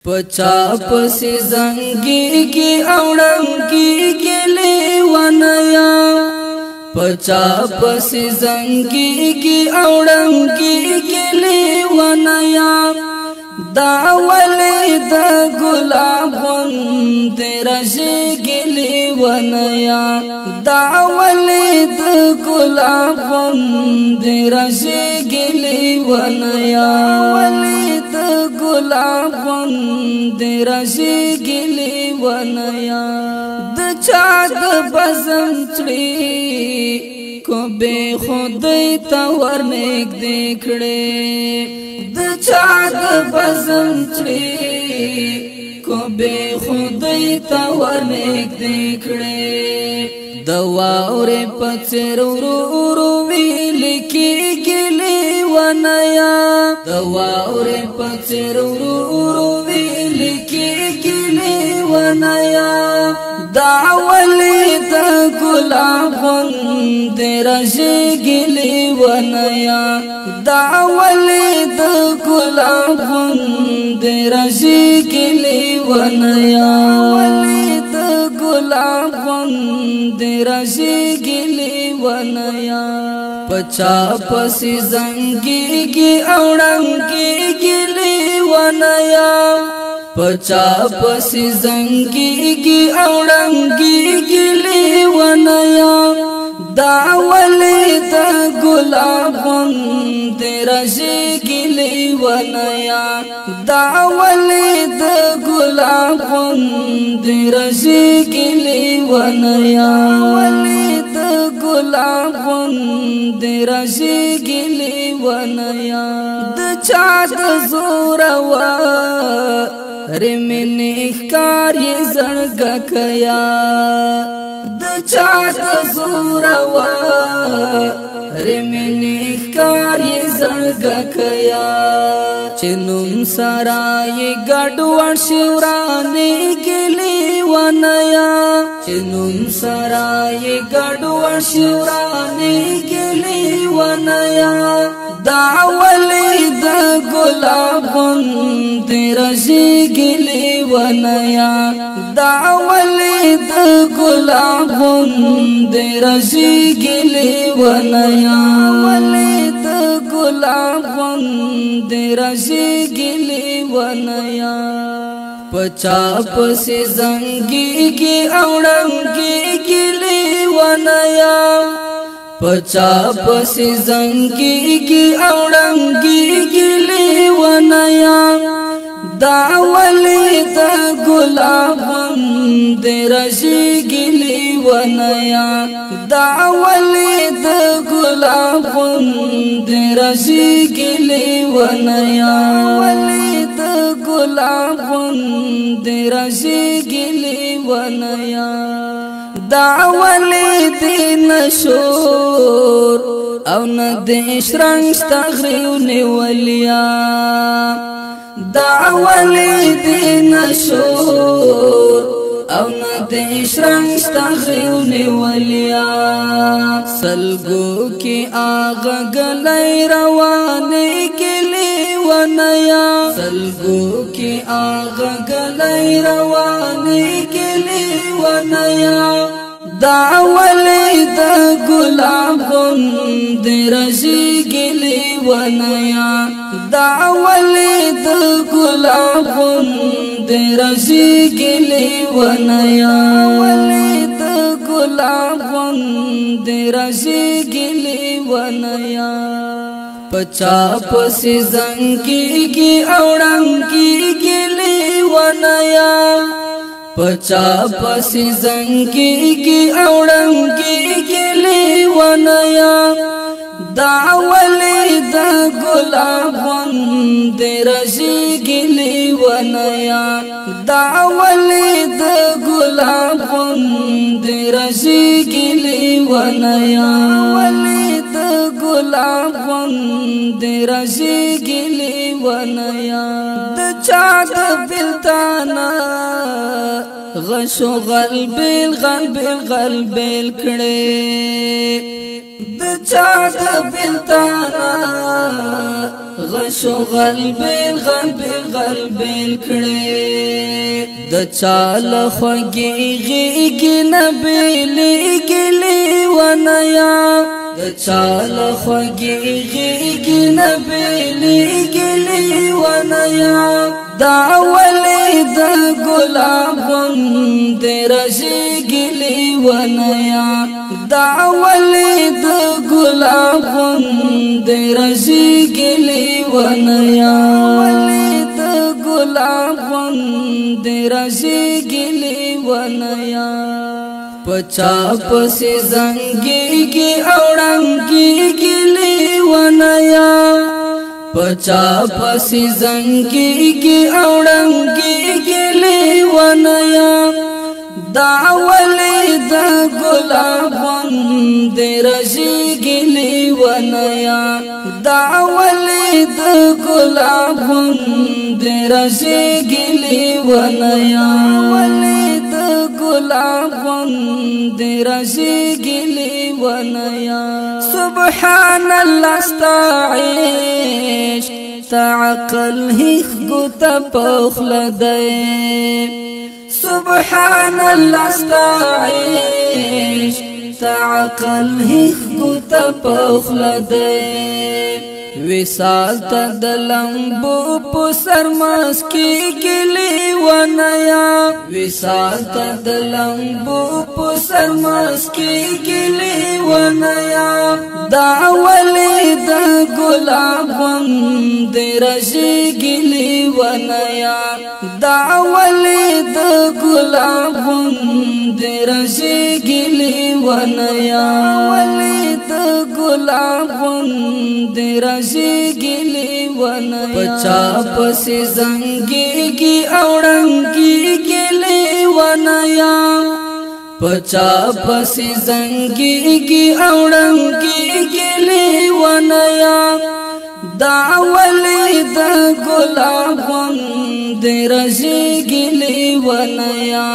पचा पसी जंगी की औड़ंगी के ले वनया पचा पसी जंगी की औड़ंगी के ले वनया दावले द गुलाबन तेरा गिले वनया दावले द गुलाबन तेरा गिले वनया वले द गुलाबन तेरा गिले वनया द चाद बजम चढ़ी को बे खुदई तवर नेक देखड़े चाद बजम चढ़ी को बे खुदई तवर नेक देखड़े दवा और पचर लिखी गिले वनया दवा और पचर लिखी गिले वनया दावले द गुलाबन तेरा गिले वनया दावले द गुलाबन तेरा गिले वनया वले द गुलाबन तेरा गिले वनया पचा पसी जंगी की औड़ंगी गिले वनया पचा पसी जंगी की औड़ंगी गिले वनया दावले द गुलाबन तेरा गिले वनया दावले द गुलाबन तेरा गिले वनया वले द गुलाबन तेरा गिले वनया द चाद जोरवा रे मैंने कार्य जड़ गया द चाद जोरवा रे मैंने कार्य जड़ गया चिनुम सराय गढ़वाल शिवराने के लिए वनया चिनुम सराय गढ़वाल शिवराने के लिए वनया दावले द गुलाबन तेरा गिले वनया दावले द गुलाबन तेरा गिले वनया वले द गुलाबन तेरा गिले वनया पचा पसी जंगी की औड़ंगी गिले वनया पचा पसी जंगी की औड़ंगी गिले वनया दावले द गुलाबन तेरा गिले वनया दावले द गुलाबन तेरा गिले वनया वले द गुलाबन तेरा गिले वनया दावले दिन शोर औ न देश रंग तगरीने वलिया दावले दिन शोर औ न देश रंग तगरीने वलिया सलगो की आग गले रवाने के लिए वनया सलगो की आग गले रवाने के लिए वनया दावले द गुलाबन तेरा गिले वनया दावले द गुलाबन तेरा गिले वनया वले द गुलाबन तेरा गिले वनया पचा पसी जंगी की औड़ंगी गिले वनया पचा पसी जंगी की औड़ंगी गिले वनया दावले द गुलाबन तेरा गिले वनया दावले द गुलाबन तेरा गिले वनया वले द गुलाबन तेरा गिले वनया द चाद बिलताना غشو غلبیل غلبیل غلبیل کړي د چا د بلتانا غشو غلبیل غلبیل غلبیل کړي د چا لخوږي غيږي نبیلې ګلې ونیا د چا لخوږي غيږي نبیلې ګلې ونیا دا ولې د ګلاب غوند رژېږلې ونیا دا ولې د ګلاب غوند رژېږلې ونیا ولې د ګلاب غوند رژېږلې ونیا پچا پسې زنګېږي او ړنګېږلې ونیا پچا پسې زنګېږي او ړنګېږلې ونیا دا ولې د ګلاب غوند رژېږلې ونیا دا ولې د ګلاب غوند رژېږلې ونیا ولې د ګلاب غوند رژېږلې ونیا سبحان الله استعيش تعقل هیخ ګوته پخله دی سبحان الله استعيش تعقل هیخ ګوته پخله دی وصال ته د لمبو په سرمس کې ګلې ونیا وصال ته د لمبو په سرمس کې ګلې ونیا دا ولې د ګلاب غوند رژېږلې ونیا دا ولې د ګلاب غوند رژېږلې ونیا ولې د ګلاب غوند رژېږلې ونیا پچا پسې زنګېږي او ړنګېږلې ونیا پچا پسې زنګېږي او ړنګېږلې ونیا دا ولې د ګلاب غوند رژېږلې ونیا